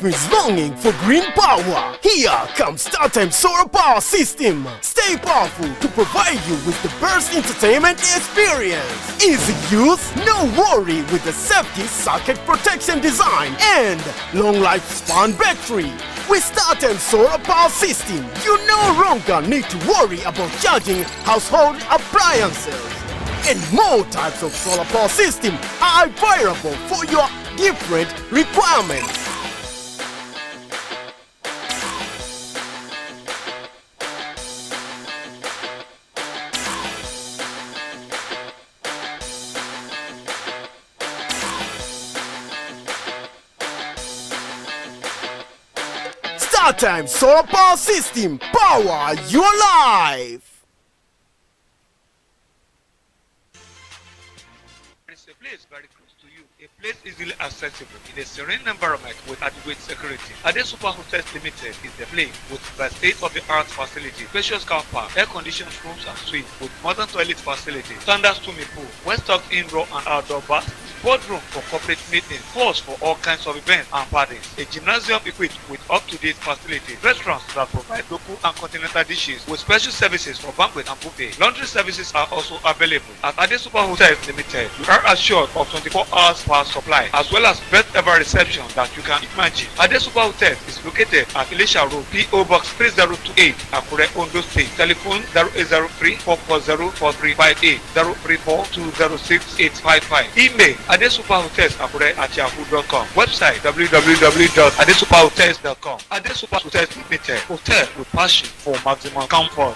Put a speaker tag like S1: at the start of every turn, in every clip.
S1: is longing for green power? Here comes StarTime Solar Power System. Stay powerful to provide you with the best entertainment experience. Easy use, no worry with the safety socket protection design and long lifespan battery. With StarTime Solar Power System, you no longer need to worry about charging household appliances. And more types of solar power system are available for your different requirements. StarTime Solar Power System, power your life.
S2: It's a place very close to you, a place easily accessible in a serene environment with adequate security. Ade Super Hotels Limited is the place with the state-of-the-art facility, spacious car park, air-conditioned rooms and suites with modern toilet facilities, standard swimming pool, well-stocked indoor and outdoor baths, boardroom for corporate meetings, halls for all kinds of events and parties, a gymnasium equipped with up-to-date facilities, restaurants that provide local and continental dishes with special services for banquet and buffet. Laundry services are also available. At Ade Super Hotels Limited, you are assured of 24 hours power supply as well as best ever reception that you can imagine. Ade Super Hotels is located at Elisha Road, P.O. Box 3028, Akure, Ondo State. Telephone 0803 440 4358, 034 206 855. Email adesuperhotels@yahoo.com. Website www.adesuperhotels.com. Ade Super Hotels Limited, hotel with passion for maximum comfort.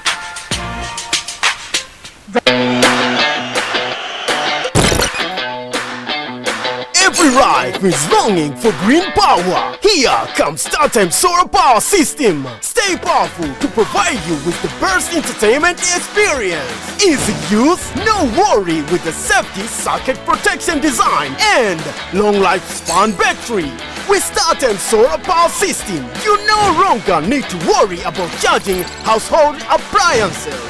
S1: Every life is longing for green power. Here comes StarTime Solar Power System. Stay powerful to provide you with the best entertainment experience. Easy use, no worry with the safety socket protection design and long lifespan battery. With StarTime Solar Power System, you no longer need to worry about charging household appliances.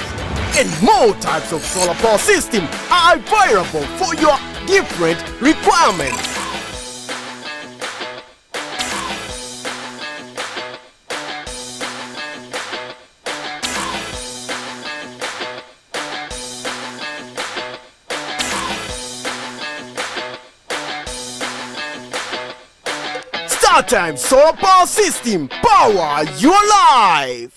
S1: And more types of solar power system are available for your different requirements. StarTime Solar Power System, power your life.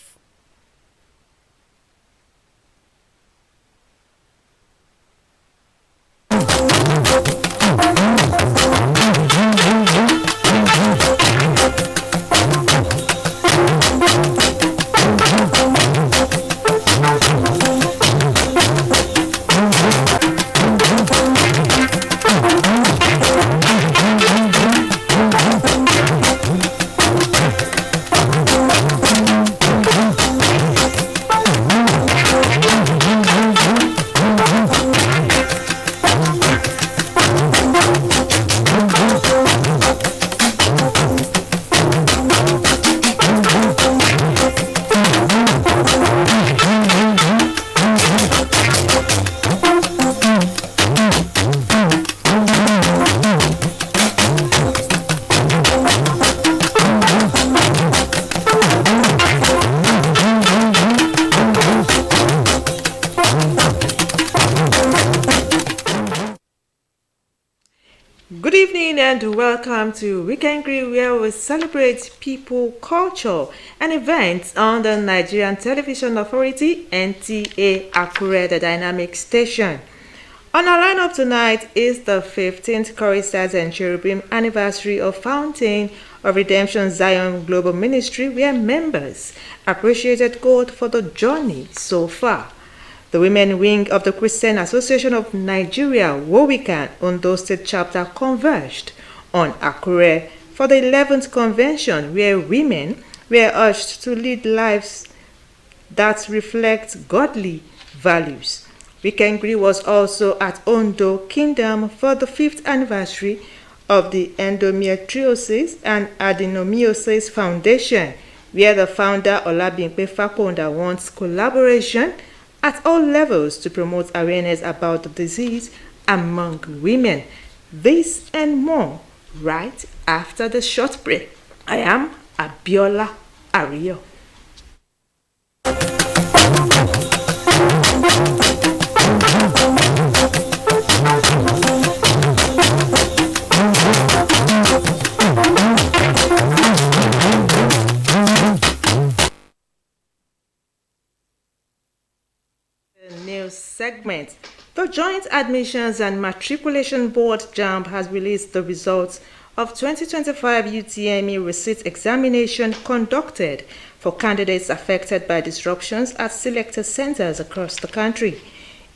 S3: Good evening and welcome to Weekend Grill, where we celebrate people, culture and events on the Nigerian Television Authority, Nta Akure, the dynamic station. On our lineup tonight is the 15th Choristers and Cherubim anniversary of Fountain of Redemption Zion Global Ministry, where members appreciated God for the journey so far. The women wing of the Christian Association of Nigeria, Wowikan, Ondo State Chapter converged on Akure for the 11th convention, where women were urged to lead lives that reflect godly values. Weekend Grill was also at Ondo Kingdom for the 5th anniversary of the Endometriosis and Adenomyosis Foundation, where the founder Olabimpe Fakonda wants collaboration at all levels to promote awareness about the disease among women. This and more right after the short break. I am Abiola Ario. News segment. The Joint Admissions and Matriculation Board (JAMB) has released the results of 2025 UTME receipt examination conducted for candidates affected by disruptions at selected centers across the country.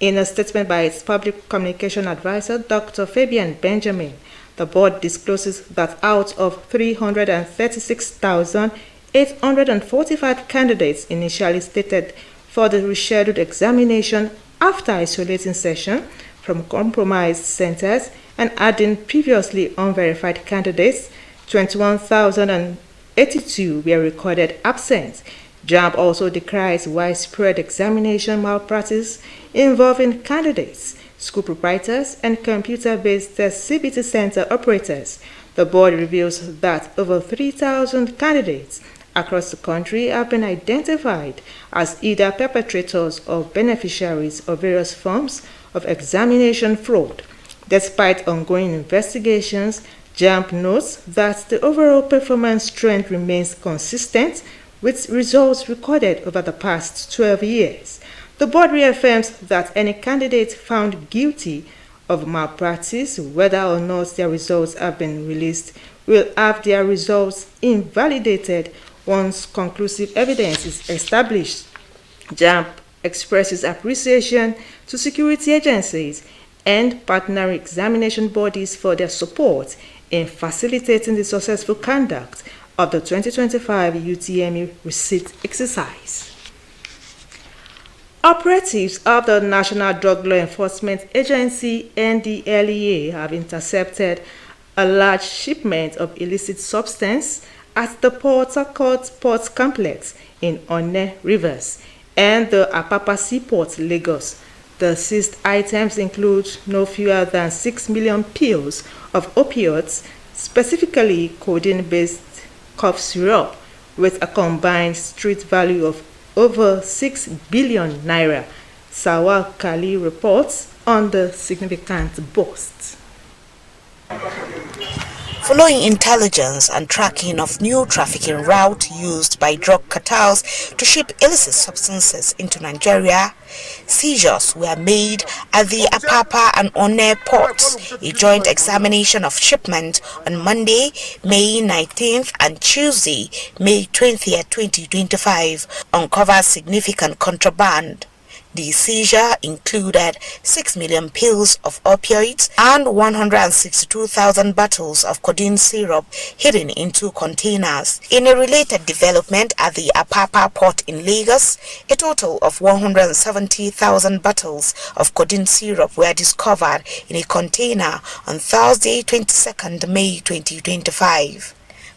S3: In a statement by its public communication advisor, Dr. Fabian Benjamin, the board discloses that out of 336,845 candidates initially stated for the rescheduled examination after isolating session from compromised centers and adding previously unverified candidates, 21,082 were recorded absent. JAMB also decries widespread examination malpractice involving candidates, school proprietors, and computer-based CBT center operators. The board reveals that over 3,000 candidates across the country have been identified as either perpetrators or beneficiaries of various forms of examination fraud. Despite ongoing investigations, JAMB notes that the overall performance trend remains consistent with results recorded over the past 12 years. The board reaffirms that any candidate found guilty of malpractice, whether or not their results have been released, will have their results invalidated once conclusive evidence is established. JAMB expresses appreciation to security agencies and partner examination bodies for their support in facilitating the successful conduct of the 2025 UTME receipt exercise. Operatives of the National Drug Law Enforcement Agency (NDLEA) have intercepted a large shipment of illicit substance at the Port Harcourt Port Complex in Onne Rivers and the Apapa Seaport, Lagos. The seized items include no fewer than 6 million pills of opioids, specifically codeine-based cough syrup, with a combined street value of over 6 billion naira. Sawal Kali reports on the significant bust.
S4: Following intelligence and tracking of new trafficking route used by drug cartels to ship illicit substances into Nigeria, seizures were made at the Apapa and Onne ports. A joint examination of shipment on Monday, May 19th and Tuesday, May 20th, 2025 uncovered significant contraband. The seizure included 6 million pills of opioids and 162,000 bottles of codeine syrup hidden in 2 containers. In a related development at the Apapa port in Lagos, a total of 170,000 bottles of codeine syrup were discovered in a container on Thursday, 22nd May 2025.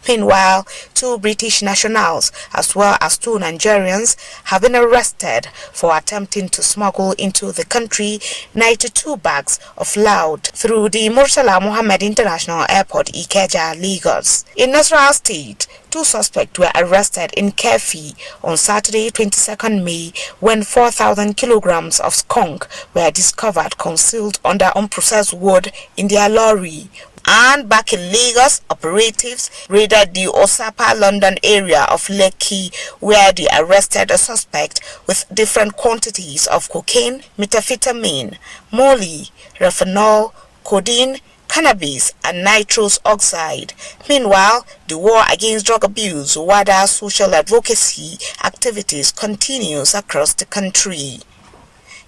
S4: Meanwhile, 2 British nationals as well as 2 Nigerians have been arrested for attempting to smuggle into the country 92 bags of loud through the Murtala Mohammed International Airport, Ikeja, Lagos. In Nasarawa State, 2 suspects were arrested in Kefi on Saturday, 22nd May, when 4,000 kilograms of skunk were discovered concealed under unprocessed wood in their lorry. And back in Lagos, operatives raided the Osapa London area of Lekki, where they arrested a suspect with different quantities of cocaine, methamphetamine, molly, refinol, codeine, cannabis, and nitrous oxide. Meanwhile, the war against drug abuse, WADA social advocacy activities continues across the country.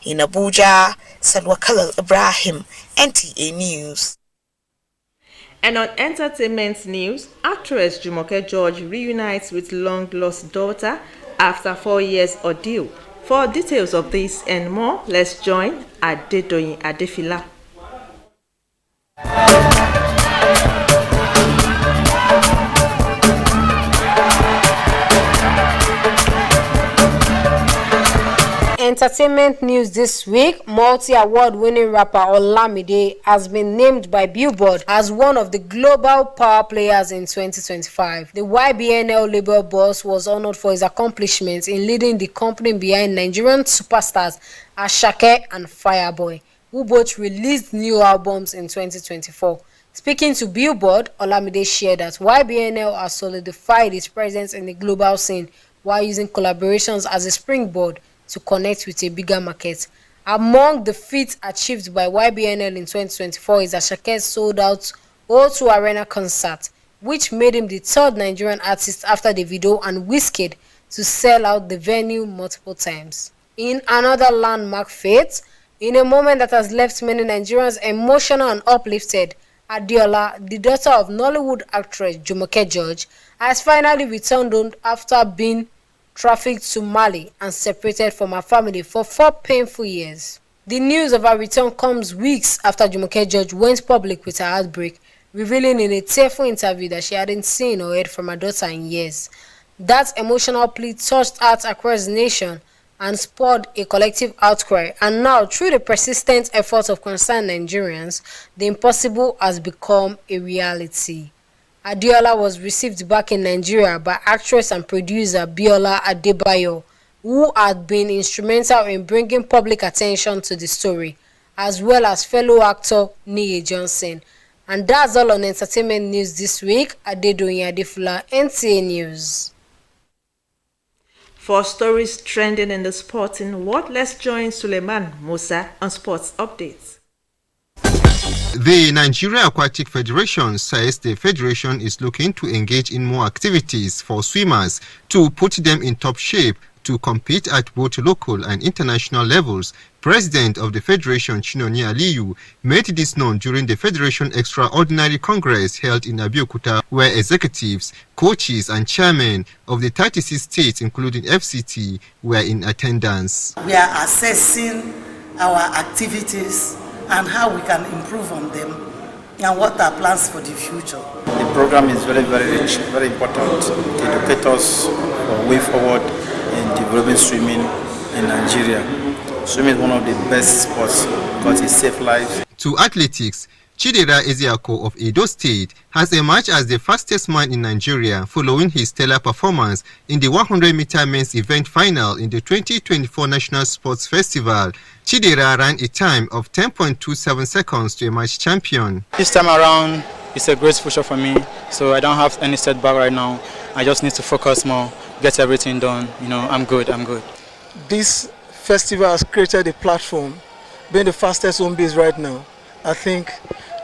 S4: In Abuja, Salwa Khalil Ibrahim, NTA News.
S3: And on entertainment news, actress Jumoke George reunites with long-lost daughter after 4 years ordeal. For details of this and more, let's join Adedoyin Adefila.
S5: entertainment news this week, multi-award winning rapper Olamide has been named by Billboard as one of the global power players in 2025. The YBNL label boss was honored for his accomplishments in leading the company behind Nigerian superstars Asake and Fireboy, who both released new albums in 2024. Speaking to Billboard, Olamide shared that YBNL has solidified its presence in the global scene while using collaborations as a springboard to connect with a bigger market. Among the feats achieved by YBNL in 2024 is Asake's sold-out O2 Arena concert, which made him the third Nigerian artist after Davido and Wizkid to sell out the venue multiple times. In another landmark feat, in a moment that has left many Nigerians emotional and uplifted, Adiola, the daughter of Nollywood actress Jumoke George, has finally returned home after being trafficked to Mali and separated from her family for 4 painful years. The news of her return comes weeks after Jumoke George went public with her heartbreak, revealing in a tearful interview that she hadn't seen or heard from her daughter in years. That emotional plea touched hearts across the nation and spurred a collective outcry, and now, through the persistent efforts of concerned Nigerians, the impossible has become a reality. Adiola was received back in Nigeria by actress and producer Biola Adebayo, who had been instrumental in bringing public attention to the story, as well as fellow actor Niye Johnson. And that's all on entertainment news this week. Adedoyin Adefula, NTA News.
S3: For stories trending in the sporting world, let's join Suleiman Musa on Sports Updates.
S6: The Nigeria Aquatic Federation says the federation is looking to engage in more activities for swimmers to put them in top shape to compete at both local and international levels. President of the Federation, Chinonye Aliyu, made this known during the Federation Extraordinary Congress held in Abeokuta, where executives, coaches and chairmen of the 36 states, including FCT, were in attendance.
S7: We are assessing our activities and how we can improve on them and what are plans for the future.
S8: The program is very, very rich, very important to educate us for way forward in developing swimming in Nigeria. Swimming is one of the best sports because it saves lives.
S6: To athletics, Chidera Ezeako of Edo State has emerged as the fastest man in Nigeria following his stellar performance in the 100-meter men's event final in the 2024 National Sports Festival. Chidera ran a time of 10.27 seconds to emerge champion.
S9: This time around, it's a great future for me, so I don't have any setback right now. I just need to focus more, get everything done. I'm good.
S10: This festival has created a platform, being the fastest home base right now. I think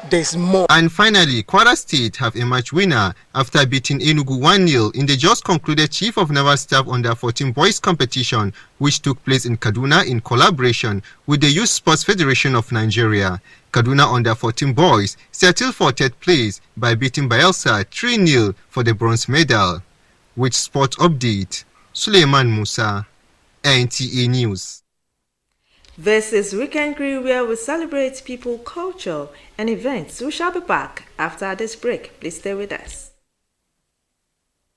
S10: there's more.
S6: And finally, Kwara State have emerged winner after beating Enugu 1-0 in the just concluded Chief of Naval Staff Under 14 Boys competition, which took place in Kaduna in collaboration with the Youth Sports Federation of Nigeria. Kaduna Under 14 Boys settled for third place by beating Bayelsa 3-0 for the bronze medal. With sport update, Suleiman Musa, NTA News.
S3: This is Weekend Grill, where we celebrate people, culture, and events. We shall be back after this break. Please stay with us.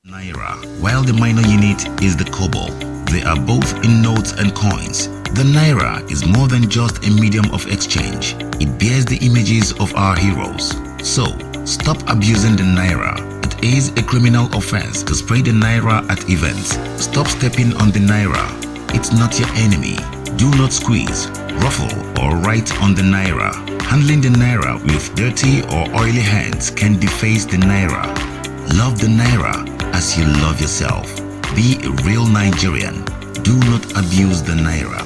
S11: Naira, while the minor unit is the kobo, they are both in notes and coins. The Naira is more than just a medium of exchange. It bears the images of our heroes. So, stop abusing the Naira. It is a criminal offense to spray the Naira at events. Stop stepping on the Naira. It's not your enemy. Do not squeeze, ruffle, or write on the Naira. Handling the Naira with dirty or oily hands can deface the Naira. Love the Naira as you love yourself. Be a real Nigerian. Do not abuse the Naira.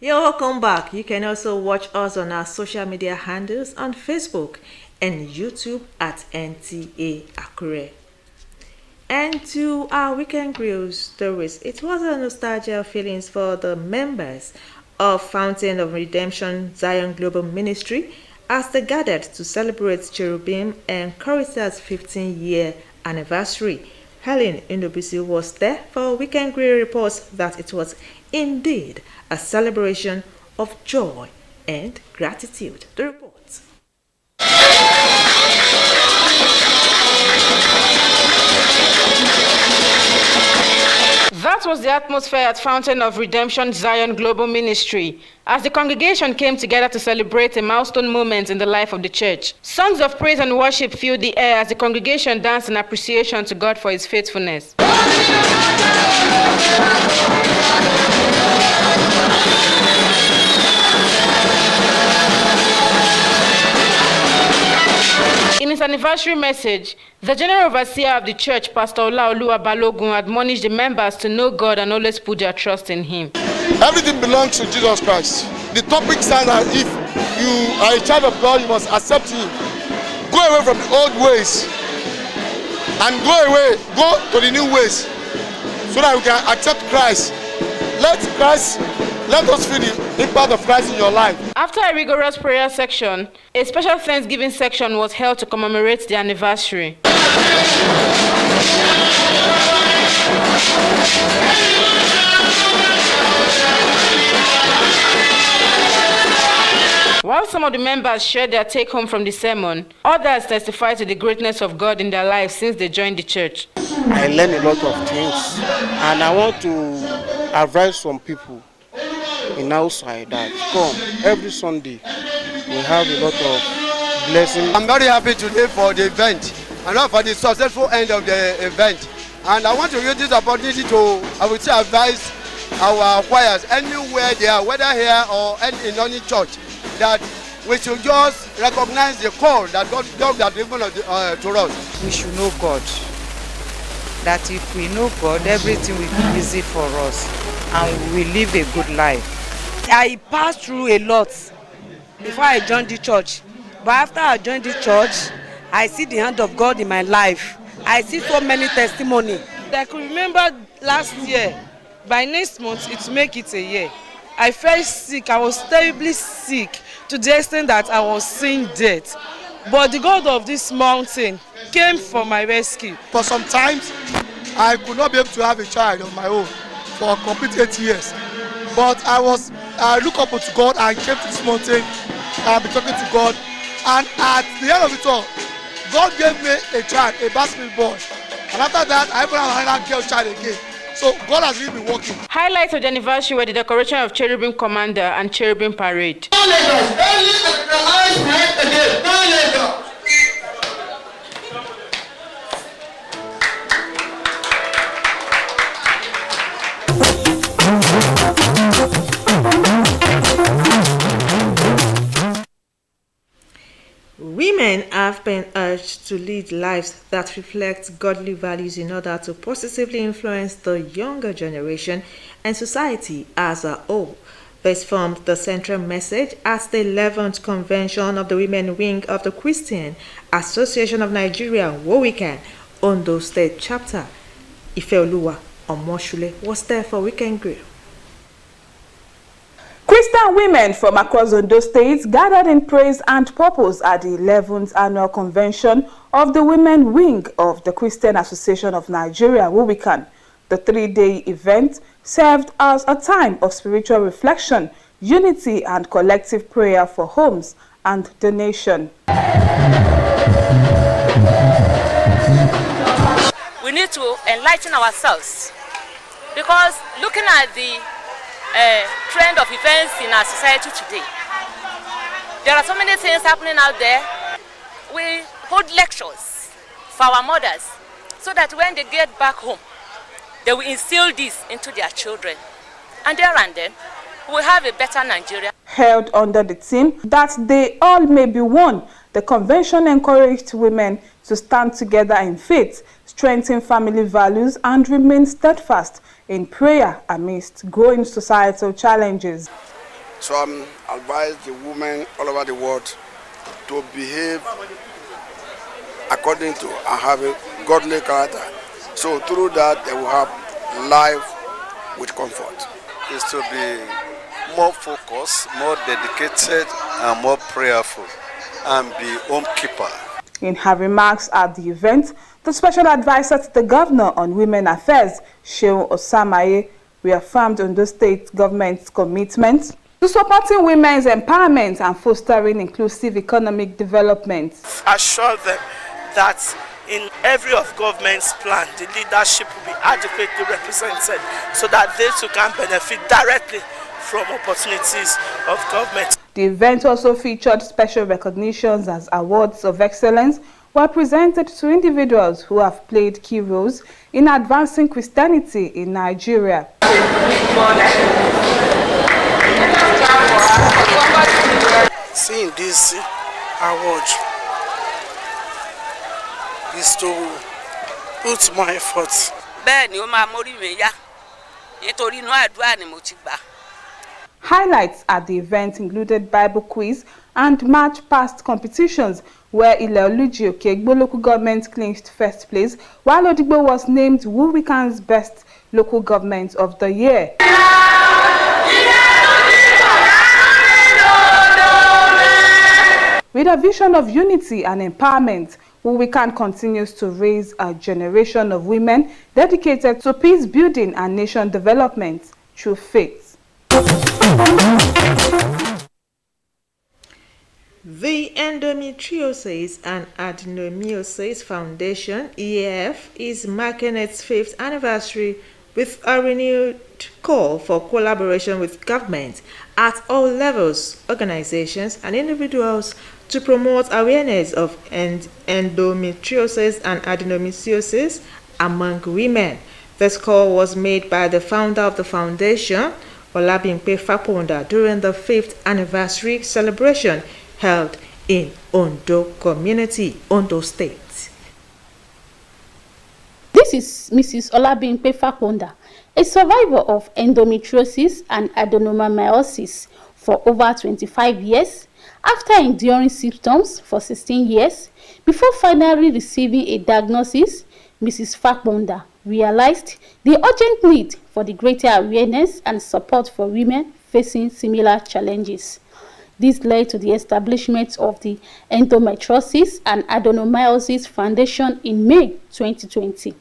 S3: You're welcome back. You can also watch us on our social media handles on Facebook and YouTube at Nta Akure. And to our Weekend Grill stories, it was a nostalgia feelings for the members of Fountain of Redemption Zion Global Ministry as they gathered to celebrate Cherubim and Chorister's 15-year anniversary. Helen Indobisi was there for Weekend Grill reports that it was indeed a celebration of joy and gratitude. The report. was the atmosphere at Fountain of Redemption Zion Global Ministry as the congregation came together to celebrate a milestone moment in the life of the church. Songs of praise and worship filled the air as the congregation danced in appreciation to God for his faithfulness. In his anniversary message, the General Overseer of the Church, Pastor Olaoluwa Balogun, admonished the members to know God and always put their trust in Him.
S12: Everything belongs to Jesus Christ. The topic stands as if you are a child of God, you must accept Him. Go away from the old ways and go to the new ways so that we can accept Christ. Let us feel the impact of Christ in your life.
S3: After a rigorous prayer section, a special Thanksgiving section was held to commemorate the anniversary. While some of the members shared their take-home from the sermon, others testified to the greatness of God in their lives since they joined the church.
S13: I learned a lot of things, and I want to advise some people in outside that come every Sunday we have a lot of blessings.
S12: I'm very happy today for the event and not for the successful end of the event. And I want to use this opportunity to, advise our choirs anywhere they are, whether here or in any church, that we should just recognize the call that God has given to us.
S14: We should know God. That if we know God, everything will be easy for us and we will live a good life.
S15: I passed through a lot before I joined the church. But after I joined the church, I see the hand of God in my life. I see so many testimonies.
S16: I could remember last year, by next month, it will make it a year. I felt sick. I was terribly sick to the extent that I was seeing death. But the God of this mountain came for my rescue.
S12: For some times, I could not be able to have a child of my own for a complete 8 years. But I look up to God and came to this mountain and I've been talking to God. And at the end of it all, God gave me a child, a basketball boy. And after that, I even have another girl child again. So God has really been working.
S3: Highlights of the anniversary were the decoration of Cherubim Commander and Cherubim Parade. Women have been urged to lead lives that reflect godly values in order to positively influence the younger generation and society as a whole. This formed the central message at the 11th Convention of the Women Wing of the Christian Association of Nigeria, Wowikan, Ondo State Chapter. Ifeoluwa Omoshule was there for Weekend Grill.
S17: Christian women from across Ondo State gathered in praise and purpose at the 11th Annual Convention of the Women Wing of the Christian Association of Nigeria, Wowikan. The 3-day event served as a time of spiritual reflection, unity and collective prayer for homes and the nation.
S18: We need to enlighten ourselves because looking at the trend of events in our society today, there are so many things happening out there. We hold lectures for our mothers so that when they get back home, they will instill this into their children. And then we'll have a better Nigeria.
S17: Held under the theme that they all may be one, the convention encouraged women to stand together in faith, strengthen family values, and remain steadfast in prayer amidst growing societal challenges.
S19: So I advise the women all over the world to behave according to and have a godly character. So through that they will have life with comfort.
S20: Is to be more focused, more dedicated, and more prayerful, and be home keeper.
S17: In her remarks at the event, the special advisor to the governor on women affairs, Shehu Osamaye, reaffirmed Ondo State government's commitment to supporting women's empowerment and fostering inclusive economic development.
S21: Assure them that in every of government's plan, the leadership will be adequately represented so that they too can benefit directly from opportunities of government.
S17: The event also featured special recognitions as awards of excellence were presented to individuals who have played key roles in advancing Christianity in Nigeria.
S13: Seeing this award is to put my efforts.
S17: Highlights at the event included Bible quiz and March past competitions, where Ileoluji Okegbo local government clinched first place, while Odigbo was named Wuwikan's best local government of the year. With a vision of unity and empowerment, Wuwikan continues to raise a generation of women dedicated to peace building and nation development through faith.
S3: The Endometriosis and Adenomyosis Foundation, EAF, is marking its 5th anniversary with a renewed call for collaboration with government at all levels, organizations, and individuals to promote awareness of endometriosis and adenomyosis among women. This call was made by the founder of the foundation, Olabimpe Faponda, during the 5th anniversary celebration held in Ondo Community, Ondo State.
S22: This is Mrs. Olabimpe Faponda, a survivor of endometriosis and adenomyosis for over 25 years, after enduring symptoms for 16 years. Before finally receiving a diagnosis, Mrs. Faponda realized the urgent need for the greater awareness and support for women facing similar challenges. This led to the establishment of the Endometriosis and Adenomyosis Foundation in May 2020.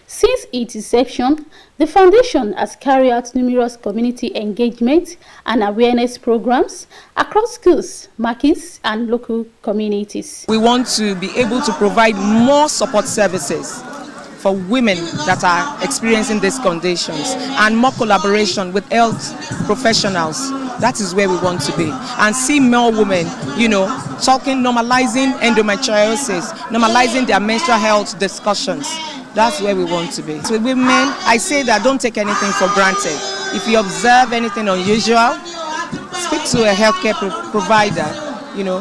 S22: Since its inception, the foundation has carried out numerous community engagement and awareness programs across schools, markets, and local communities.
S23: We want to be able to provide more support services for women that are experiencing these conditions and more collaboration with health professionals. That is where we want to be, and see more women, normalizing endometriosis, normalizing their menstrual health discussions. That's where we want to be. So with women, I say that don't take anything for granted. If you observe anything unusual, speak to a healthcare provider,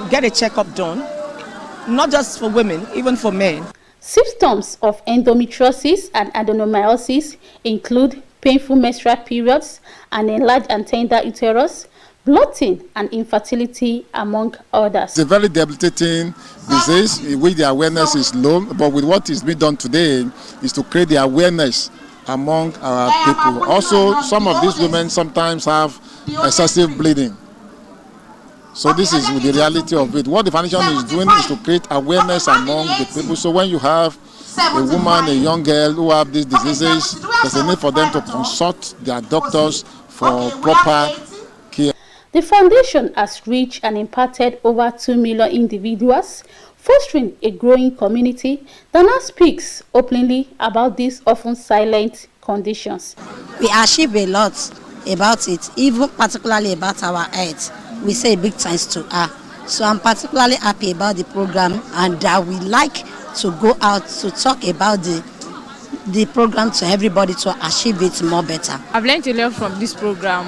S23: get a checkup done, not just for women, even for men.
S22: Symptoms of endometriosis and adenomyosis include painful menstrual periods, an enlarged and tender uterus, bloating, and infertility, among others.
S24: It's a very debilitating disease in which the awareness is low, but with what is being done today is to create the awareness among our people. Also, some of these women sometimes have excessive bleeding. So this is the reality of it. What the foundation is doing is to create awareness among the people. So when you have a woman, a young girl who have these diseases, there's a need for them to consult their doctors for proper care.
S22: The foundation has reached and impacted over 2 million individuals, fostering a growing community that now speaks openly about these often silent conditions.
S25: We achieve a lot about it, even particularly about our health. We say big thanks to her. So I'm particularly happy about the program, and I would like to go out to talk about the program to everybody to achieve it more better.
S26: I've learned a lot from this program.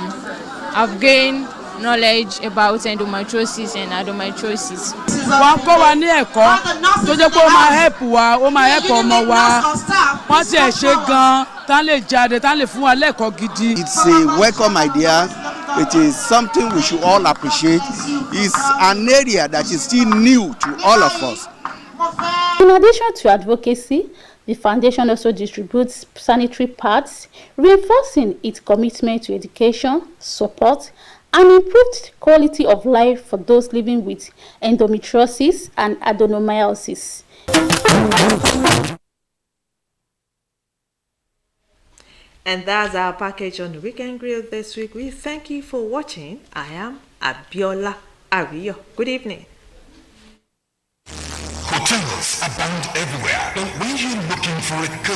S26: I've gained knowledge about endometriosis and adenomyosis.
S27: Wọ́n kọ́ wa ní ẹ̀kọ́ tó jẹ́ pé ó máa help wa, ó máa help ọmọ wa. Wọ́n ti ẹ̀ ṣe gan-an tán lè jáde tán lè fún wa lẹ́kọ̀ọ́ gidi.
S28: It's a welcome idea. It is something we should all appreciate. It's an area that is still new to all of us.
S22: In addition to advocacy, the foundation also distributes sanitary pads, reinforcing its commitment to education, support, and improved quality of life for those living with endometriosis and adenomyosis.
S3: And that's our package on the Weekend Grill this week. We thank you for watching. I am Abiola Ariyo. Good evening.
S11: Hotels abound everywhere, but when you're looking for a good